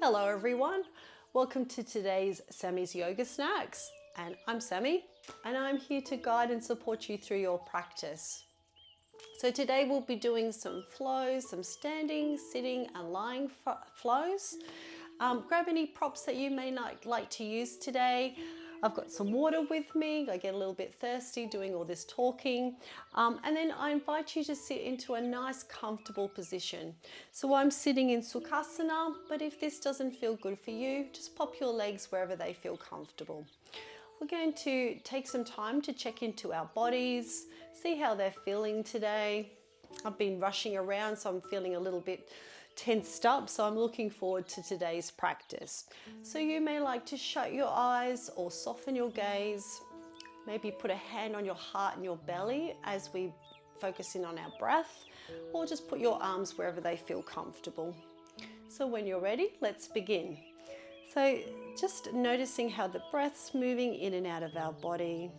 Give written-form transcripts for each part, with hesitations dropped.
Hello everyone, welcome to today's Sammy's Yoga Snacks, and I'm Sammy and I'm here to guide and support you through your practice. So today we'll be doing some flows, some standing, sitting and lying flows. Grab any props that you may not like to use today. I've got some water with me. I get a little bit thirsty doing all this talking. And then I invite you to sit into a nice comfortable position. So I'm sitting in Sukhasana, but if this doesn't feel good for you, just pop your legs wherever they feel comfortable. We're going to take some time to check into our bodies, see how they're feeling today. I've been rushing around, so I'm feeling a little bit tensed up, so I'm looking forward to today's practice. So you may like to shut your eyes or soften your gaze. Maybe put a hand on your heart and your belly as we focus in on our breath, or just put your arms wherever they feel comfortable. So when you're ready, let's begin. So just noticing how the breath's moving in and out of our body.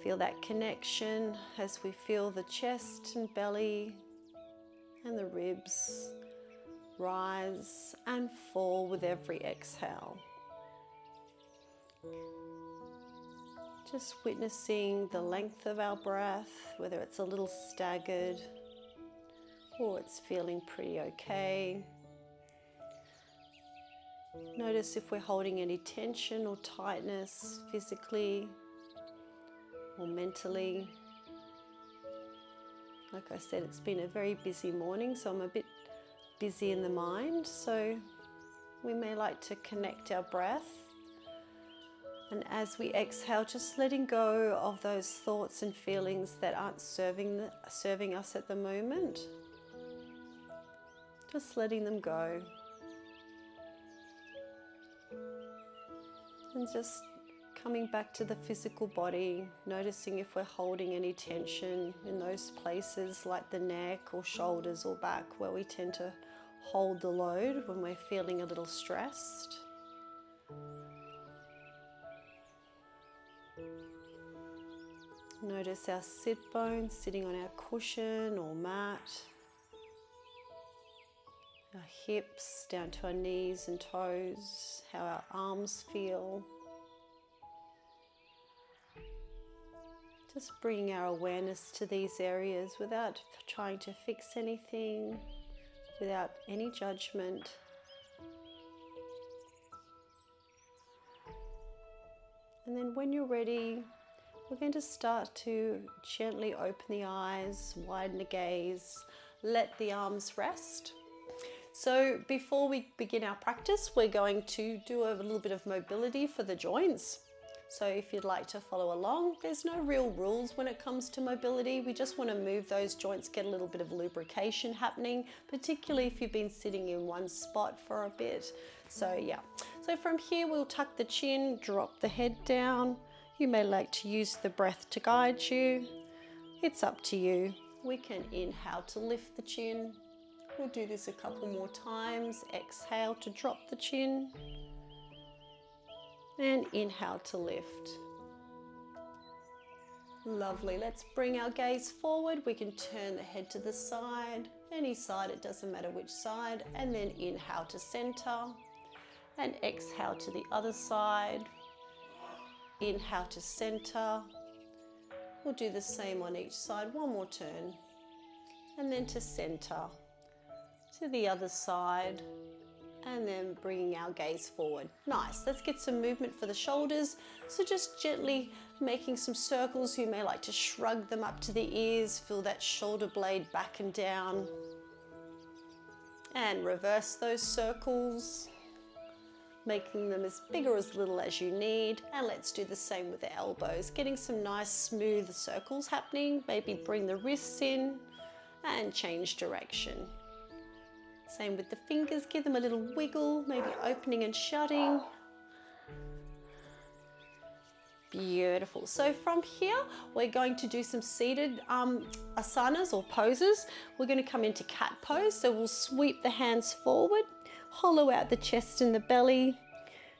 Feel that connection as we feel the chest and belly and the ribs rise and fall with every exhale. Just witnessing the length of our breath, whether it's a little staggered or it's feeling pretty okay. Notice if we're holding any tension or tightness physically or mentally. Like I said, it's been a very busy morning, so I'm a bit busy in the mind. So we may like to connect our breath. And as we exhale, just letting go of those thoughts and feelings that aren't serving us at the moment. Just letting them go. And just coming back to the physical body, noticing if we're holding any tension in those places like the neck or shoulders or back where we tend to hold the load when we're feeling a little stressed. Notice our sit bones sitting on our cushion or mat, our hips down to our knees and toes, how our arms feel. Just bringing our awareness to these areas without trying to fix anything, without any judgment. And then when you're ready, we're going to start to gently open the eyes, widen the gaze, let the arms rest. So before we begin our practice, we're going to do a little bit of mobility for the joints. So if you'd like to follow along, there's no real rules when it comes to mobility. We just want to move those joints, get a little bit of lubrication happening, particularly if you've been sitting in one spot for a bit. So yeah, so from here we'll tuck the chin, drop the head down. You may like to use the breath to guide you. It's up to you. We can inhale to lift the chin. We'll do this a couple more times. Exhale to drop the chin. And inhale to lift. Lovely. Let's bring our gaze forward. We can turn the head to the side, any side, it doesn't matter which side, and then inhale to center and exhale to the other side. Inhale to center. We'll do the same on each side. One more turn. And then to center, to the other side. And then bringing our gaze forward. Nice, let's get some movement for the shoulders. So just gently making some circles. You may like to shrug them up to the ears, feel that shoulder blade back and down. And reverse those circles, making them as big or as little as you need. And let's do the same with the elbows, getting some nice smooth circles happening. Maybe bring the wrists in and change direction. Same with the fingers, give them a little wiggle, maybe opening and shutting. Beautiful. So from here, we're going to do some seated asanas or poses. We're going to come into cat pose. So we'll sweep the hands forward, hollow out the chest and the belly,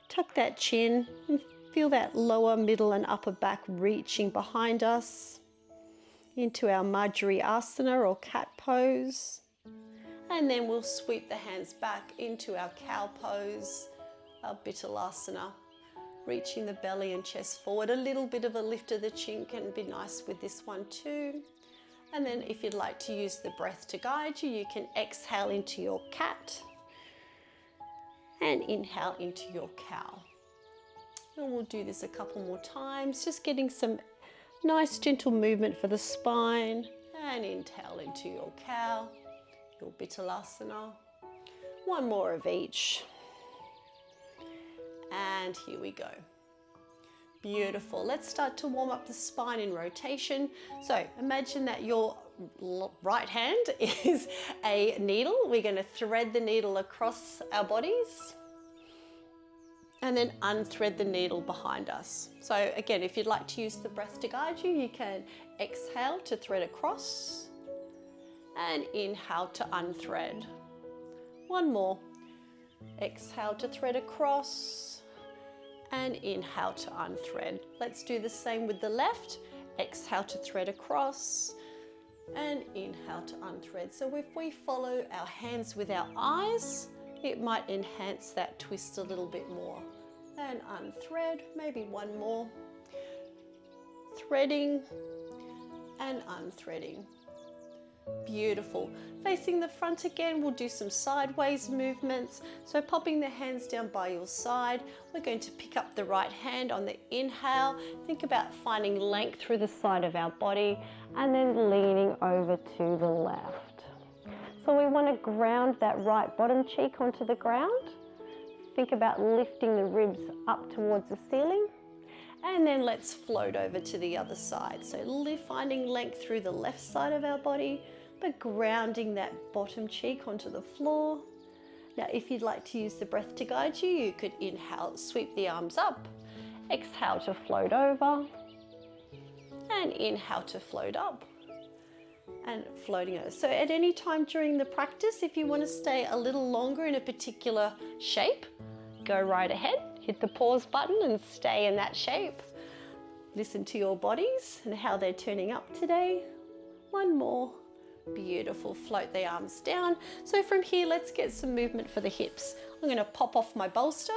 tuck that chin, and feel that lower, middle and upper back reaching behind us into our Madhuri Asana or cat pose. And then we'll sweep the hands back into our cow pose, our Vithalasana, reaching the belly and chest forward. A little bit of a lift of the chin can be nice with this one too. And then if you'd like to use the breath to guide you, you can exhale into your cat and inhale into your cow. And we'll do this a couple more times, just getting some nice gentle movement for the spine. And inhale into your cow, your Vithalasana. One more of each. And here we go. Beautiful. Let's start to warm up the spine in rotation. So imagine that your right hand is a needle. We're going to thread the needle across our bodies and then unthread the needle behind us. So again, if you'd like to use the breath to guide you, you can exhale to thread across and inhale to unthread. One more. Exhale to thread across and inhale to unthread. Let's do the same with the left. Exhale to thread across and inhale to unthread. So if we follow our hands with our eyes, it might enhance that twist a little bit more. And unthread, maybe one more. Threading and unthreading. Beautiful. Facing the front again, we'll do some sideways movements. So popping the hands down by your side, we're going to pick up the right hand on the inhale. Think about finding length through the side of our body and then leaning over to the left. So we want to ground that right bottom cheek onto the ground. Think about lifting the ribs up towards the ceiling. And then let's float over to the other side. So finding length through the left side of our body, but grounding that bottom cheek onto the floor. Now, if you'd like to use the breath to guide you, you could inhale, sweep the arms up, exhale to float over, and inhale to float up, and floating over. So at any time during the practice, if you want to stay a little longer in a particular shape, go right ahead. Hit the pause button and stay in that shape. Listen to your bodies and how they're turning up today. One more. Beautiful. Float the arms down. So from here, let's get some movement for the hips. I'm going to pop off my bolster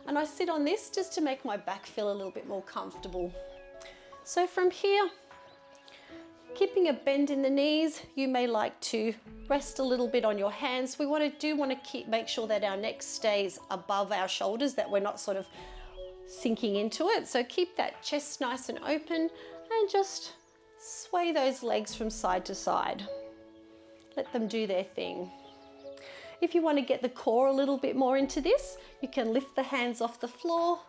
and I sit on this just to make my back feel a little bit more comfortable. So from here, keeping a bend in the knees, you may like to rest a little bit on your hands. We want to make sure that our neck stays above our shoulders, that we're not sort of sinking into it. So keep that chest nice and open and just sway those legs from side to side. Let them do their thing. If you want to get the core a little bit more into this, you can lift the hands off the floor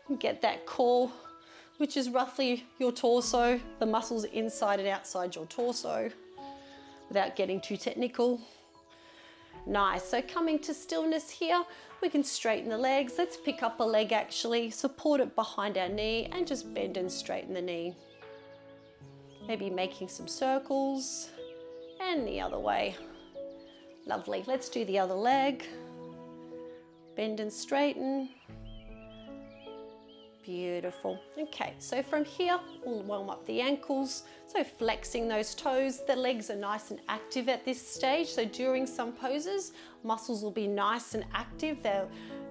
and get that core, which is roughly your torso, the muscles inside and outside your torso, without getting too technical. Nice. So coming to stillness here, we can straighten the legs. Let's pick up a leg actually, support it behind our knee and just bend and straighten the knee. Maybe making some circles and the other way. Lovely. Let's do the other leg. Bend and straighten. Beautiful. Okay, so from here, we'll warm up the ankles. So flexing those toes, the legs are nice and active at this stage. So during some poses, muscles will be nice and active.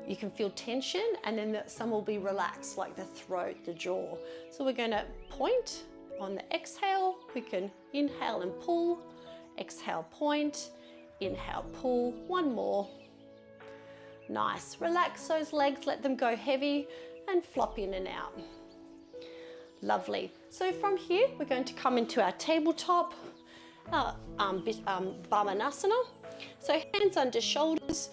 You can feel tension, and then some will be relaxed, like the throat, the jaw. So we're going to point on the exhale. We can inhale and pull, exhale, point, inhale, pull. One more. Nice. Relax those legs, let them go heavy and flop in and out. Lovely. So from here, we're going to come into our tabletop Vamanasana. So hands under shoulders,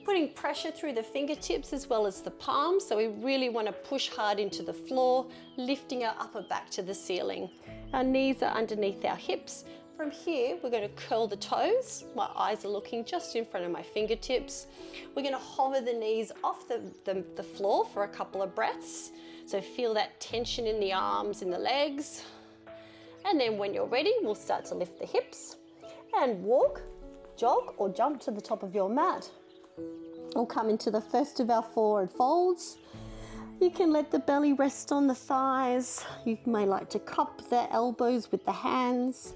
putting pressure through the fingertips as well as the palms. So we really want to push hard into the floor, lifting our upper back to the ceiling. Our knees are underneath our hips. From here, we're going to curl the toes. My eyes are looking just in front of my fingertips. We're going to hover the knees off the floor for a couple of breaths. So feel that tension in the arms, in the legs. And then when you're ready, we'll start to lift the hips and walk, jog, or jump to the top of your mat. We'll come into the first of our forward folds. You can let the belly rest on the thighs. You may like to cup the elbows with the hands.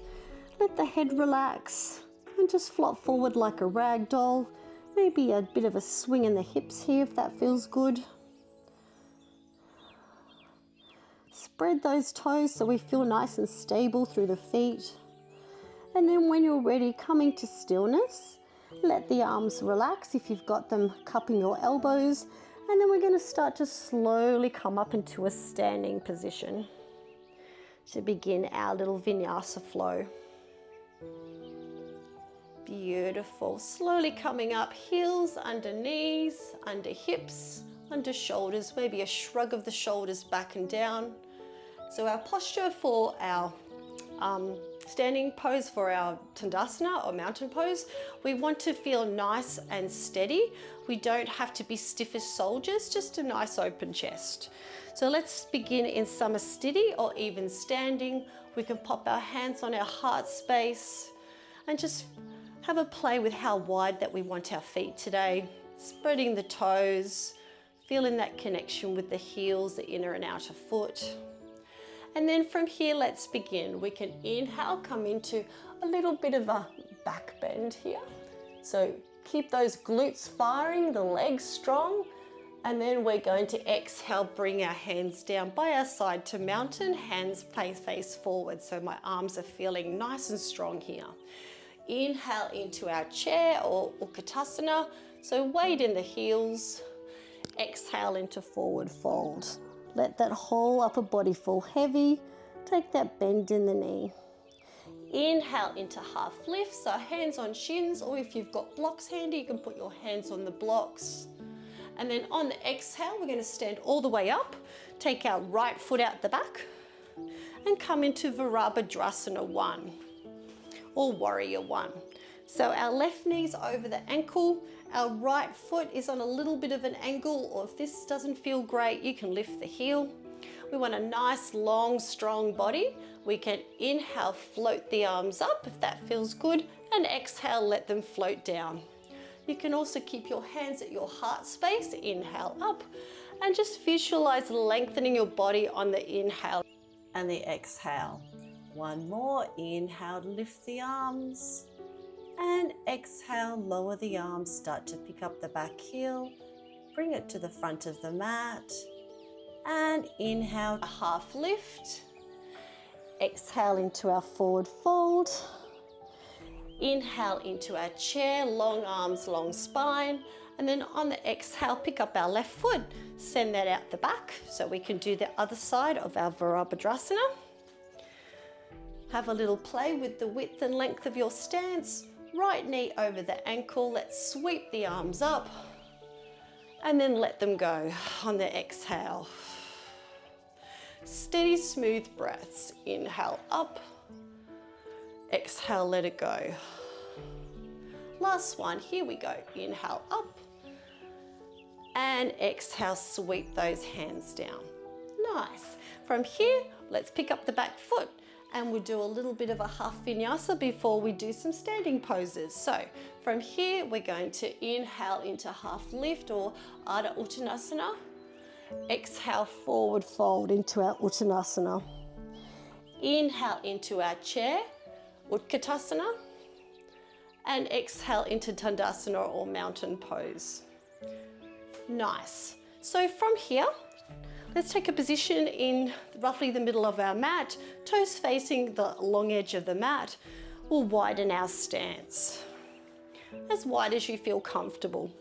Let the head relax And just flop forward like a rag doll. Maybe a bit of a swing in the hips here if that feels good. Spread those toes so we feel nice and stable through the feet. And then when you're ready, coming to stillness, let the arms relax if you've got them cupping your elbows. And then we're going to start to slowly come up into a standing position to begin our little vinyasa flow. Beautiful. Slowly coming up, heels under knees, under hips, under shoulders, maybe a shrug of the shoulders back and down. So our posture for our standing pose, for our Tandasana or mountain pose, we want to feel nice and steady. We don't have to be stiff as soldiers, just a nice open chest. So let's begin in Samasthiti or even standing. We can pop our hands on our heart space and just have a play with how wide that we want our feet today. Spreading the toes, feeling that connection with the heels, the inner and outer foot. And then from here, let's begin. We can inhale, come into a little bit of a back bend here. So keep those glutes firing, the legs strong. And then we're going to exhale, bring our hands down by our side to mountain, hands face forward. So my arms are feeling nice and strong here. Inhale into our chair or Utkatasana. So weight in the heels. Exhale into forward fold. Let that whole upper body feel heavy. Take that bend in the knee. Inhale into half lift, so hands on shins, or if you've got blocks handy, you can put your hands on the blocks. And then on the exhale, we're going to stand all the way up, take our right foot out the back, and come into Virabhadrasana 1, or Warrior 1. So our left knee's over the ankle, our right foot is on a little bit of an angle, or if this doesn't feel great, you can lift the heel. We want a nice, long, strong body. We can inhale, float the arms up if that feels good, and exhale, let them float down. You can also keep your hands at your heart space, inhale up, and just visualize lengthening your body on the inhale and the exhale. One more, inhale, lift the arms. And exhale, lower the arms, start to pick up the back heel, bring it to the front of the mat, and inhale, a half lift. Exhale into our forward fold. Inhale into our chair, long arms, long spine, and then on the exhale, pick up our left foot, send that out the back so we can do the other side of our Virabhadrasana. Have a little play with the width and length of your stance. Right knee over the ankle, let's sweep the arms up and then let them go on the exhale. Steady, smooth breaths. Inhale up, exhale, let it go. Last one, here we go. Inhale up and exhale, sweep those hands down. Nice. From here, let's pick up the back foot. And we'll do a little bit of a half vinyasa before we do some standing poses. So from here, we're going to inhale into half lift or Ardha Uttanasana. Exhale, forward fold into our Uttanasana. Inhale into our chair, Utkatasana. And exhale into Tandasana or mountain pose. Nice. So from here, let's take a position in roughly the middle of our mat, toes facing the long edge of the mat. We'll widen our stance, as wide as you feel comfortable.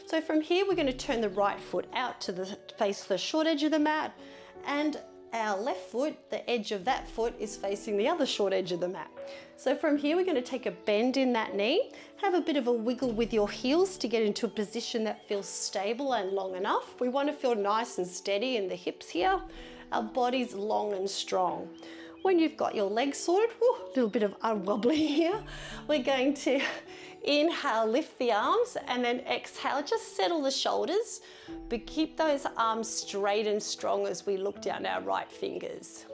So from here, we're going to turn the right foot out to face the short edge of the mat, and our left foot, the edge of that foot, is facing the other short edge of the mat. So from here, we're going to take a bend in that knee, have a bit of a wiggle with your heels to get into a position that feels stable and long enough. We want to feel nice and steady in the hips here. Our body's long and strong. When you've got your legs sorted, a little bit of unwobbling here, we're going to inhale, lift the arms, and then exhale, just settle the shoulders, but keep those arms straight and strong as we look down our right fingers.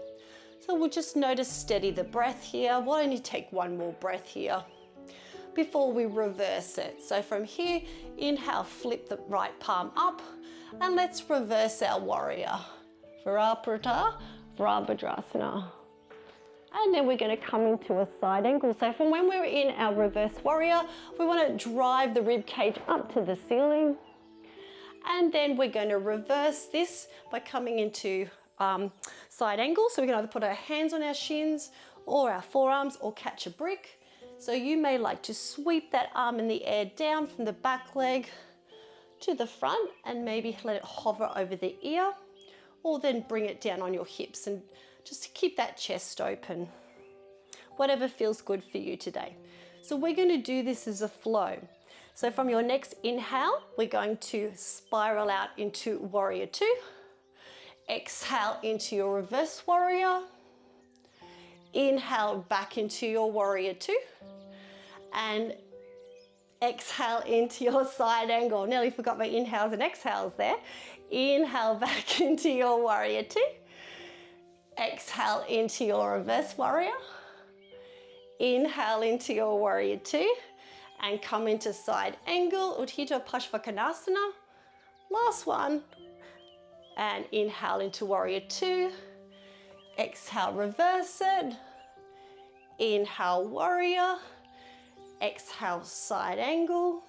So we'll just notice steady the breath here. Why don't you take one more breath here before we reverse it. So from here, inhale, flip the right palm up, and let's reverse our warrior. Virabhadrasana. And then we're going to come into a side angle. So from when we're in our reverse warrior, we want to drive the rib cage up to the ceiling. And then we're going to reverse this by coming into side angle. So we can either put our hands on our shins or our forearms or catch a brick. So you may like to sweep that arm in the air down from the back leg to the front and maybe let it hover over the ear, or then bring it down on your hips and just to keep that chest open. Whatever feels good for you today. So we're going to do this as a flow. So from your next inhale, we're going to spiral out into warrior two. Exhale into your reverse warrior. Inhale back into your warrior two. And exhale into your side angle. Nearly forgot my inhales and exhales there. Inhale back into your warrior two. Exhale into your reverse warrior. Inhale into your warrior two. And come into side angle, Utthita Parsvakonasana. Last one. And inhale into warrior two. Exhale, reverse it. Inhale, warrior. Exhale, side angle.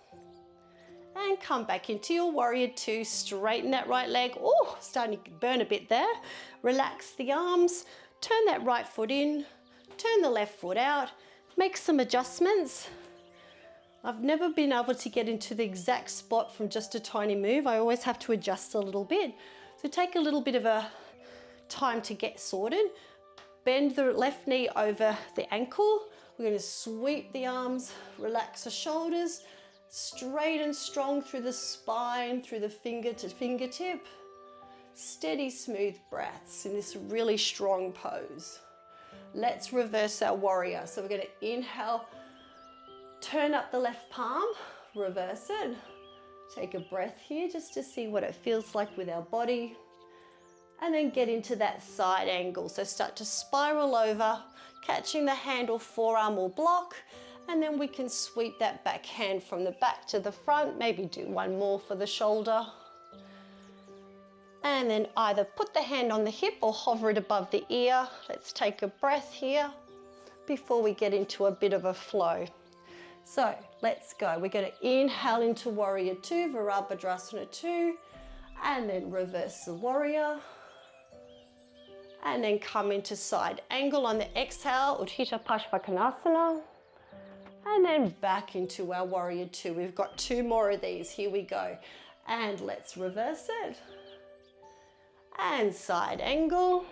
And come back into your warrior two. Straighten that right leg. Oh, starting to burn a bit there. Relax the arms. Turn that right foot in. Turn the left foot out. Make some adjustments. I've never been able to get into the exact spot from just a tiny move. I always have to adjust a little bit. So take a little bit of a time to get sorted. Bend the left knee over the ankle. We're going to sweep the arms, relax the shoulders, straight and strong through the spine, through the finger to fingertip. Steady, smooth breaths in this really strong pose. Let's reverse our warrior. So we're going to inhale, turn up the left palm, reverse it. Take a breath here just to see what it feels like with our body. And then get into that side angle. So start to spiral over, catching the hand or forearm or block. And then we can sweep that back hand from the back to the front. Maybe do one more for the shoulder. And then either put the hand on the hip or hover it above the ear. Let's take a breath here before we get into a bit of a flow. So let's go. We're going to inhale into warrior two, Virabhadrasana 2, and then reverse the warrior. And then come into side angle on the exhale, Utthita Parsvakonasana. And then back into our warrior two. We've got two more of these. Here we go. And let's reverse it. And side angle.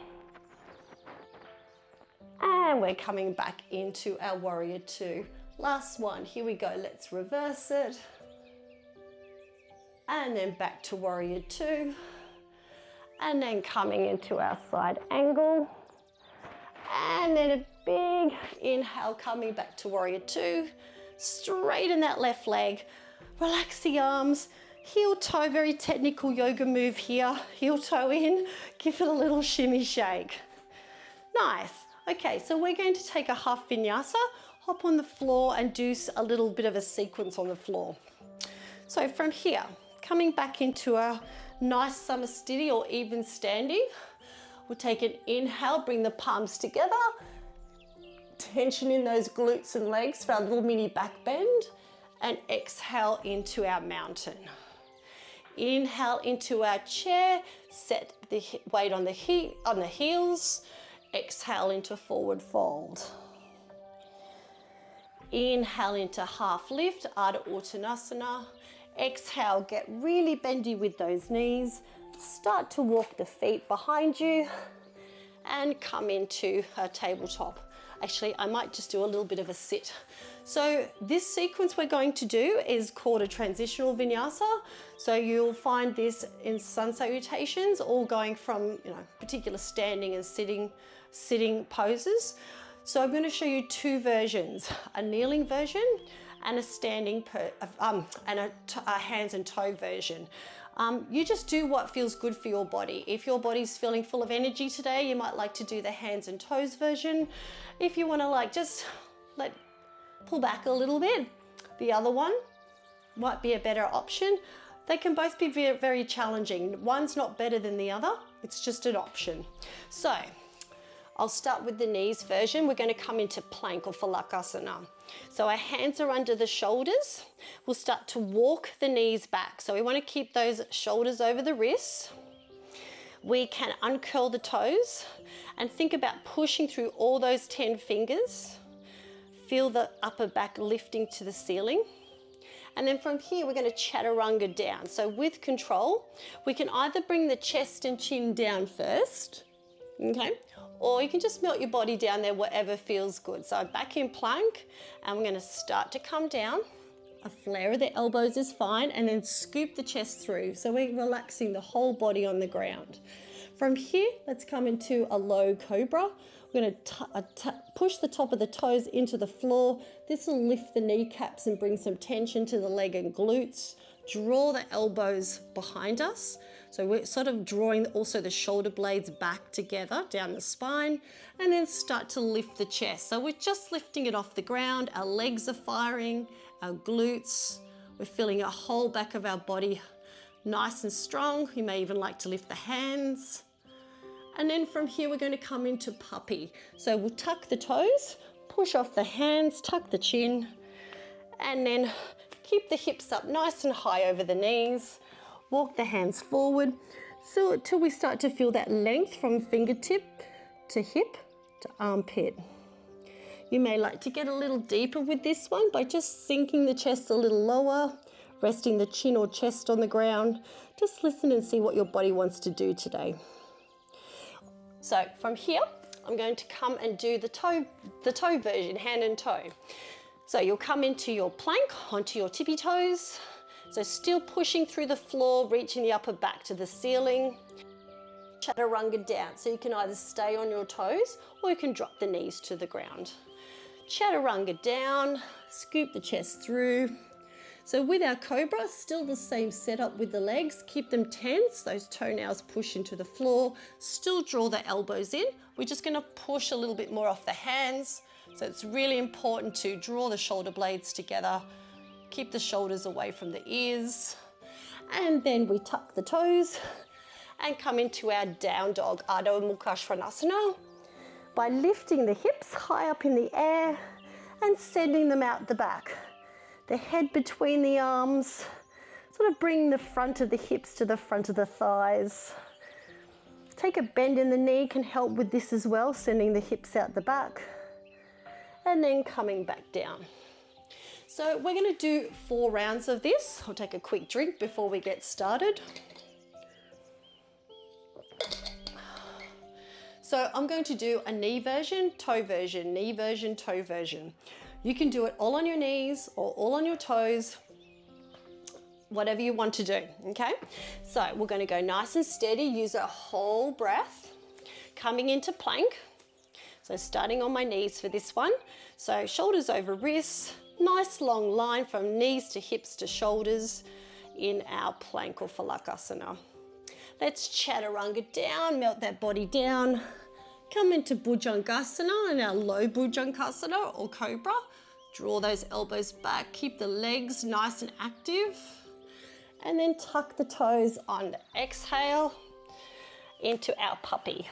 And we're coming back into our warrior two. Last one. Here we go. Let's reverse it. And then back to warrior two. And then coming into our side angle. And then a big inhale coming back to warrior two. Straighten that left leg. Relax the arms. Heel toe, very technical yoga move here. Heel toe in. Give it a little shimmy shake. Nice. Okay, so we're going to take a half vinyasa, hop on the floor and do a little bit of a sequence on the floor. So from here, coming back into a nice samasthiti or even standing, we'll take an inhale, bring the palms together, tension in those glutes and legs for our little mini back bend, and exhale into our mountain. Inhale into our chair, set the weight on the heels, exhale into forward fold. Inhale into half lift, Ardha Uttanasana. Exhale, get really bendy with those knees. Start to walk the feet behind you and come into a tabletop. Actually, I might just do a little bit of a sit. So this sequence we're going to do is called a transitional vinyasa. So you'll find this in sun salutations, all going from particular standing and sitting poses. So I'm going to show you two versions, a kneeling version and a standing and a hands and toe version. You just do what feels good for your body. If your body's feeling full of energy today, you might like to do the hands and toes version. If you want to pull back a little bit, the other one might be a better option. They can both be very, very challenging. One's not better than the other. It's just an option. So I'll start with the knees version. We're going to come into plank or phalakasana. So our hands are under the shoulders. We'll start to walk the knees back. So we want to keep those shoulders over the wrists. We can uncurl the toes and think about pushing through all those 10 fingers. Feel the upper back lifting to the ceiling. And then from here, we're going to chaturanga down. So with control, we can either bring the chest and chin down first, okay? Or you can just melt your body down there, whatever feels good. So back in plank, and we're going to start to come down. A flare of the elbows is fine, and then scoop the chest through. So we're relaxing the whole body on the ground. From here, let's come into a low cobra. We're going to push the top of the toes into the floor. This will lift the kneecaps and bring some tension to the leg and glutes. Draw the elbows behind us. So we're sort of drawing also the shoulder blades back together down the spine, and then start to lift the chest. So we're just lifting it off the ground. Our legs are firing, our glutes. We're feeling our whole back of our body nice and strong. You may even like to lift the hands. And then from here, we're going to come into puppy. So we'll tuck the toes, push off the hands, tuck the chin, and then keep the hips up nice and high over the knees. Walk the hands forward so till we start to feel that length from fingertip to hip to armpit. You may like to get a little deeper with this one by just sinking the chest a little lower, resting the chin or chest on the ground. Just listen and see what your body wants to do today. So from here, I'm going to come and do the toe version, hand and toe. So you'll come into your plank, onto your tippy toes. So still pushing through the floor, reaching the upper back to the ceiling. Chaturanga down. So you can either stay on your toes or you can drop the knees to the ground. Chaturanga down, scoop the chest through. So with our cobra, still the same setup with the legs. Keep them tense, those toenails push into the floor. Still draw the elbows in. We're just going to push a little bit more off the hands. So it's really important to draw the shoulder blades together. Keep the shoulders away from the ears. And then we tuck the toes and come into our down dog, Adho Mukha Svanasana, by lifting the hips high up in the air and sending them out the back. The head between the arms, sort of bring the front of the hips to the front of the thighs. Take a bend in the knee can help with this as well, sending the hips out the back. And then coming back down. So we're going to do 4 rounds of this. I'll take a quick drink before we get started. So I'm going to do a knee version, toe version, knee version, toe version. You can do it all on your knees or all on your toes, whatever you want to do, okay? So we're going to go nice and steady, use a whole breath, coming into plank. So starting on my knees for this one. So shoulders over wrists, nice long line from knees to hips to shoulders in our plank or phalakasana. Let's chaturanga down, melt that body down. Come into bhujangasana and our low bhujangasana or cobra. Draw those elbows back, keep the legs nice and active. And then tuck the toes on. Exhale into our puppy.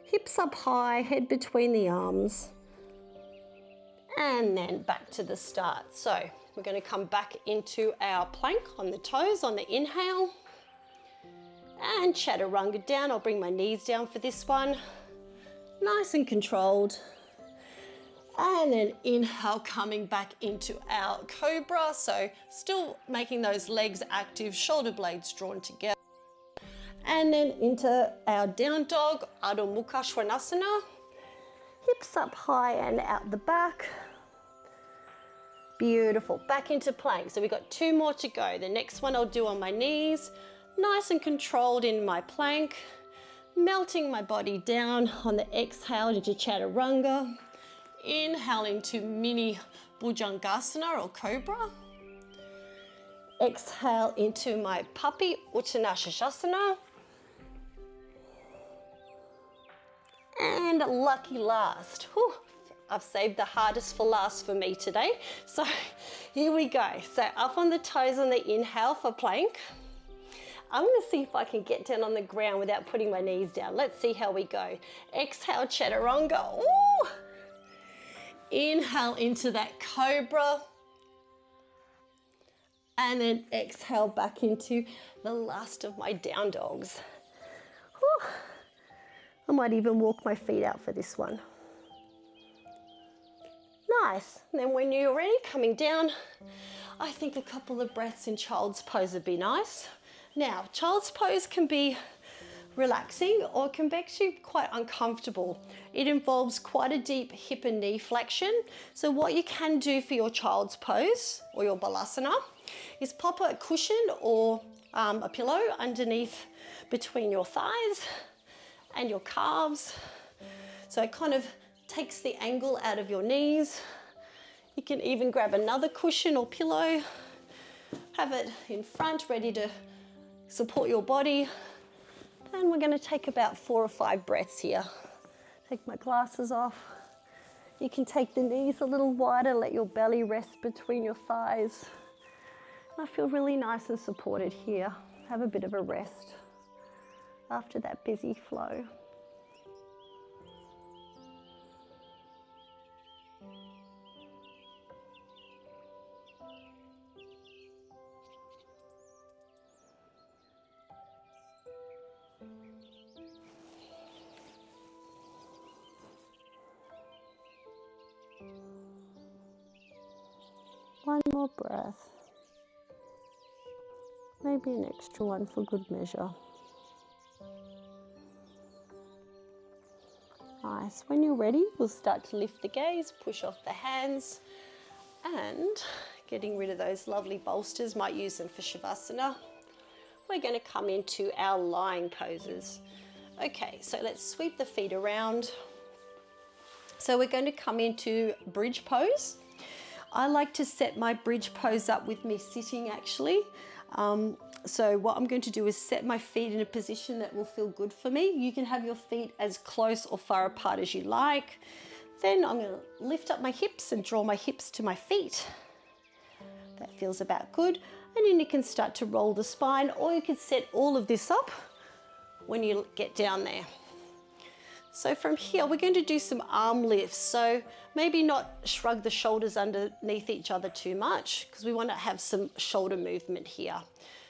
Hips up high, head between the arms. And then back to the start. So we're going to come back into our plank on the toes on the inhale. And chaturanga down. I'll bring my knees down for this one. Nice and controlled. And then inhale, coming back into our cobra. So still making those legs active, shoulder blades drawn together. And then into our down dog, Adho Mukha Svanasana. Hips up high and out the back. Beautiful. Back into plank. So we've got 2 more to go. The next one I'll do on my knees. Nice and controlled in my plank. Melting my body down on the exhale into chaturanga. Inhale into mini bhujangasana or cobra. Exhale into my puppy, Uttanasana. And lucky last. Whew, I've saved the hardest for last for me today. So here we go. So up on the toes on the inhale for plank. I'm gonna see if I can get down on the ground without putting my knees down. Let's see how we go. Exhale, chaturanga. Ooh. Inhale into that cobra. And then exhale back into the last of my down dogs. Whew. I might even walk my feet out for this one. Nice. And then when you're ready, coming down, I think a couple of breaths in child's pose would be nice. Now, child's pose can be relaxing or can be actually quite uncomfortable. It involves quite a deep hip and knee flexion. So what you can do for your child's pose or your balasana is pop a cushion or a pillow underneath between your thighs and your calves. So it kind of takes the angle out of your knees. You can even grab another cushion or pillow, have it in front, ready to support your body. And we're going to take about 4 or 5 breaths here. Take my glasses off. You can take the knees a little wider, let your belly rest between your thighs. And I feel really nice and supported here. Have a bit of a rest after that busy flow. One more breath. Maybe an extra one for good measure. Nice. When you're ready, we'll start to lift the gaze, push off the hands, and getting rid of those lovely bolsters. Might use them for Savasana. We're going to come into our lying poses. Okay, so let's sweep the feet around. So we're going to come into bridge pose. I like to set my bridge pose up with me sitting actually. So what I'm going to do is set my feet in a position that will feel good for me. You can have your feet as close or far apart as you like. Then I'm going to lift up my hips and draw my hips to my feet. That feels about good. And then you can start to roll the spine, or you can set all of this up when you get down there. So from here, we're going to do some arm lifts. So maybe not shrug the shoulders underneath each other too much, because we want to have some shoulder movement here.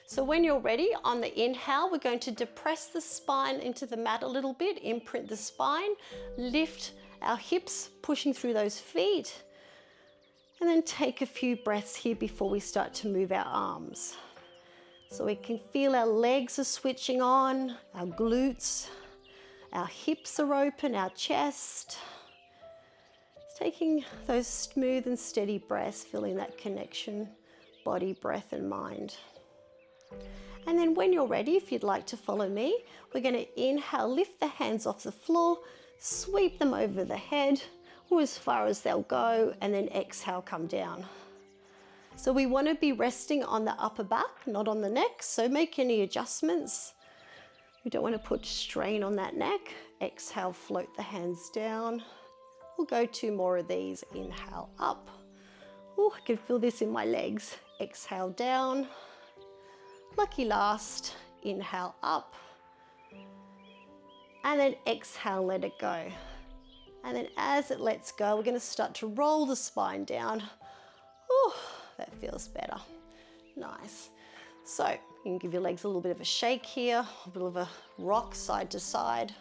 So when you're ready, on the inhale, we're going to depress the spine into the mat a little bit, imprint the spine, lift our hips, pushing through those feet, and then take a few breaths here before we start to move our arms. So we can feel our legs are switching on, our glutes, our hips are open, our chest. Taking those smooth and steady breaths, feeling that connection, body, breath, and mind. And then when you're ready, if you'd like to follow me, we're going to inhale, lift the hands off the floor, sweep them over the head, or as far as they'll go, and then exhale, come down. So we want to be resting on the upper back, not on the neck, so make any adjustments. We don't want to put strain on that neck. Exhale, float the hands down. We'll go 2 more of these. Inhale, up. Oh, I can feel this in my legs. Exhale, down. Lucky last. Inhale, up. And then exhale, let it go. And then as it lets go, we're going to start to roll the spine down. Oh, that feels better. Nice. So you can give your legs a little bit of a shake here, a bit of a rock side to side.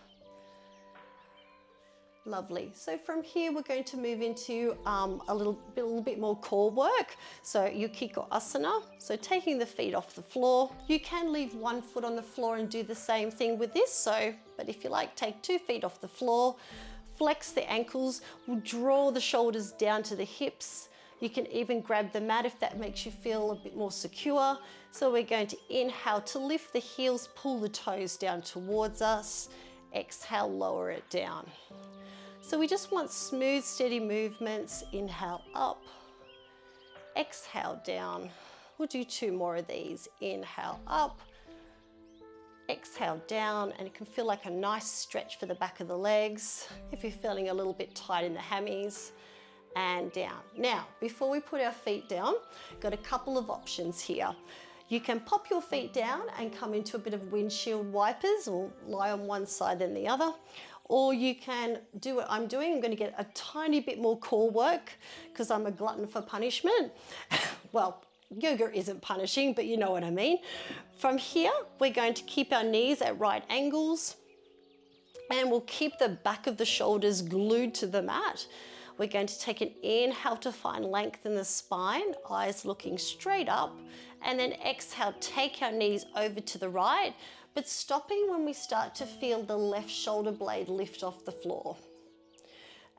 Lovely. So from here, we're going to move into a little bit more core work. So Yukiko Asana. So taking the feet off the floor. You can leave one foot on the floor and do the same thing with this. But if you like, take 2 feet off the floor, flex the ankles, we'll draw the shoulders down to the hips. You can even grab the mat if that makes you feel a bit more secure. So we're going to inhale to lift the heels, pull the toes down towards us. Exhale, lower it down. So we just want smooth, steady movements. Inhale up, exhale down. We'll do 2 more of these. Inhale up, exhale down, and it can feel like a nice stretch for the back of the legs if you're feeling a little bit tight in the hammies. And down. Now, before we put our feet down, got a couple of options here. You can pop your feet down and come into a bit of windshield wipers, or lie on one side than the other. Or you can do what I'm doing. I'm going to get a tiny bit more core work because I'm a glutton for punishment. Well, yoga isn't punishing, but you know what I mean. From here, we're going to keep our knees at right angles, and we'll keep the back of the shoulders glued to the mat. We're going to take an inhale to find length in the spine, eyes looking straight up, and then exhale, take our knees over to the right, but stopping when we start to feel the left shoulder blade lift off the floor.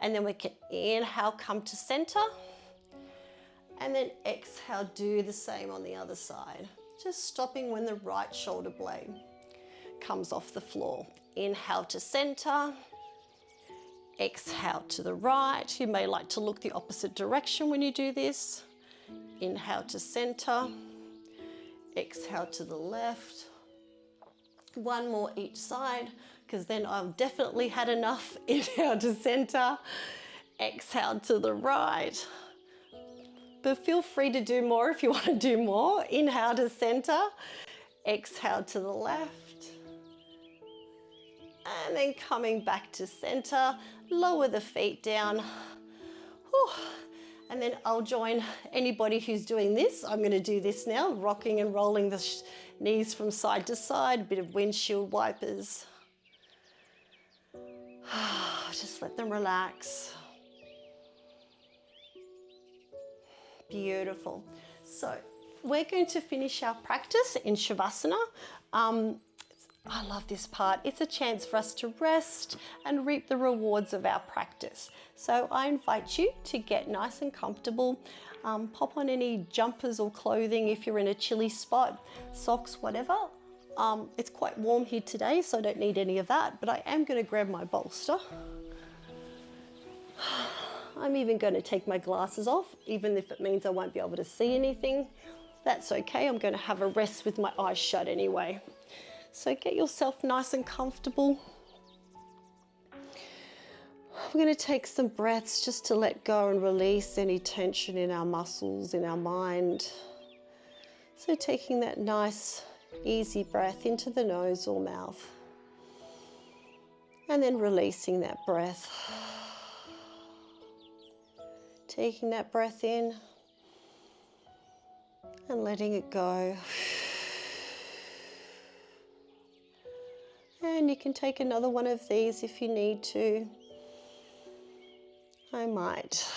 And then we can inhale, come to center, and then exhale, do the same on the other side. Just stopping when the right shoulder blade comes off the floor. Inhale to center, exhale to the right. You may like to look the opposite direction when you do this. Inhale to center, exhale to the left. One more each side, because then I've definitely had enough. Inhale to center, exhale to the right. But feel free to do more if you want to do more. Inhale to center, exhale to the left. And then coming back to center, lower the feet down. Whew. And then I'll join anybody who's doing this. I'm going to do this now, rocking and rolling the knees from side to side, a bit of windshield wipers. Just let them relax. Beautiful. So we're going to finish our practice in Savasana. I love this part. It's a chance for us to rest and reap the rewards of our practice. So I invite you to get nice and comfortable. Pop on any jumpers or clothing if you're in a chilly spot, socks, whatever. It's quite warm here today, so I don't need any of that, but I am going to grab my bolster. I'm even going to take my glasses off, even if it means I won't be able to see anything. That's okay. I'm going to have a rest with my eyes shut anyway. So get yourself nice and comfortable. We're going to take some breaths just to let go and release any tension in our muscles, in our mind. So taking that nice, easy breath into the nose or mouth. And then releasing that breath. Taking that breath in and letting it go. And you can take another one of these if you need to. I might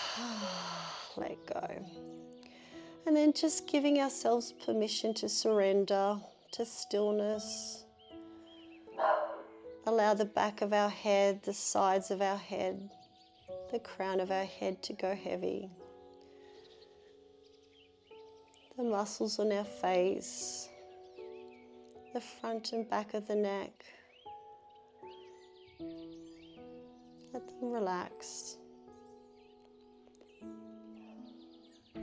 let go. And then just giving ourselves permission to surrender to stillness. Allow the back of our head, the sides of our head, the crown of our head to go heavy. The muscles on our face, the front and back of the neck. Let them relax.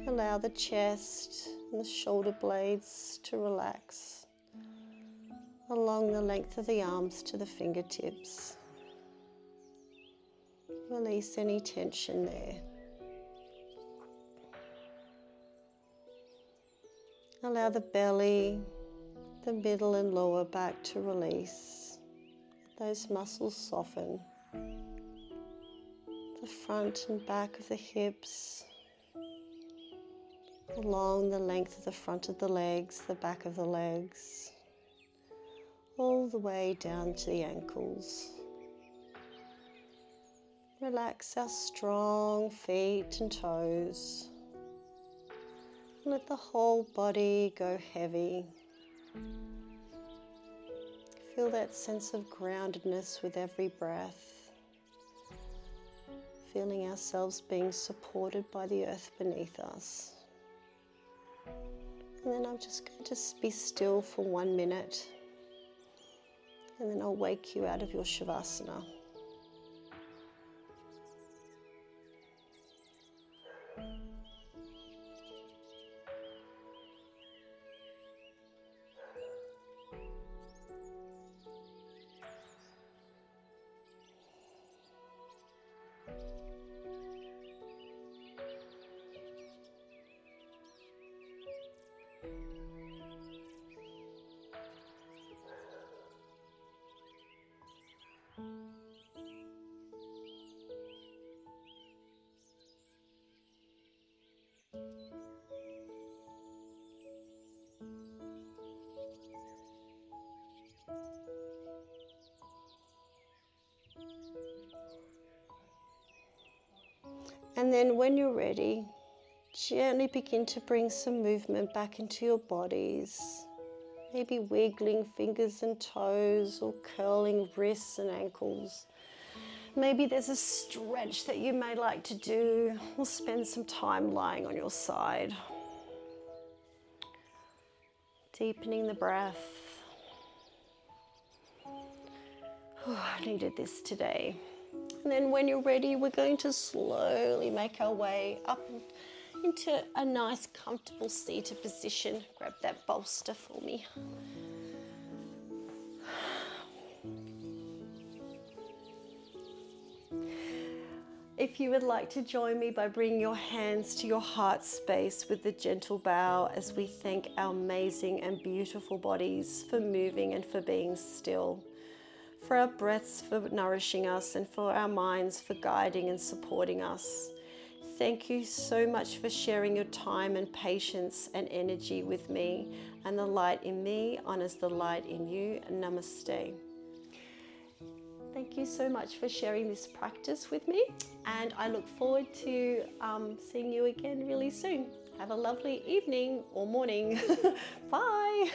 Allow the chest and the shoulder blades to relax along the length of the arms to the fingertips. Release any tension there. Allow the belly, the middle and lower back to release. Those muscles soften. The front and back of the hips, along the length of the front of the legs, the back of the legs, all the way down to the ankles. Relax our strong feet and toes. Let the whole body go heavy. Feel that sense of groundedness with every breath. Feeling ourselves being supported by the earth beneath us. And then I'm just going to be still for 1 minute. And then I'll wake you out of your Savasana. And then when you're ready, gently begin to bring some movement back into your bodies. Maybe wiggling fingers and toes or curling wrists and ankles. Maybe there's a stretch that you may like to do, or spend some time lying on your side. Deepening the breath. Oh, I needed this today. And then when you're ready, we're going to slowly make our way up into a nice comfortable seated position. Grab that bolster for me. If you would like to join me by bringing your hands to your heart space with a gentle bow as we thank our amazing and beautiful bodies for moving and for being still, for our breaths for nourishing us, and for our minds for guiding and supporting us. Thank you so much for sharing your time and patience and energy with me, and the light in me honors the light in you. Namaste. Thank you so much for sharing this practice with me, and I look forward to seeing you again really soon. Have a lovely evening or morning. Bye.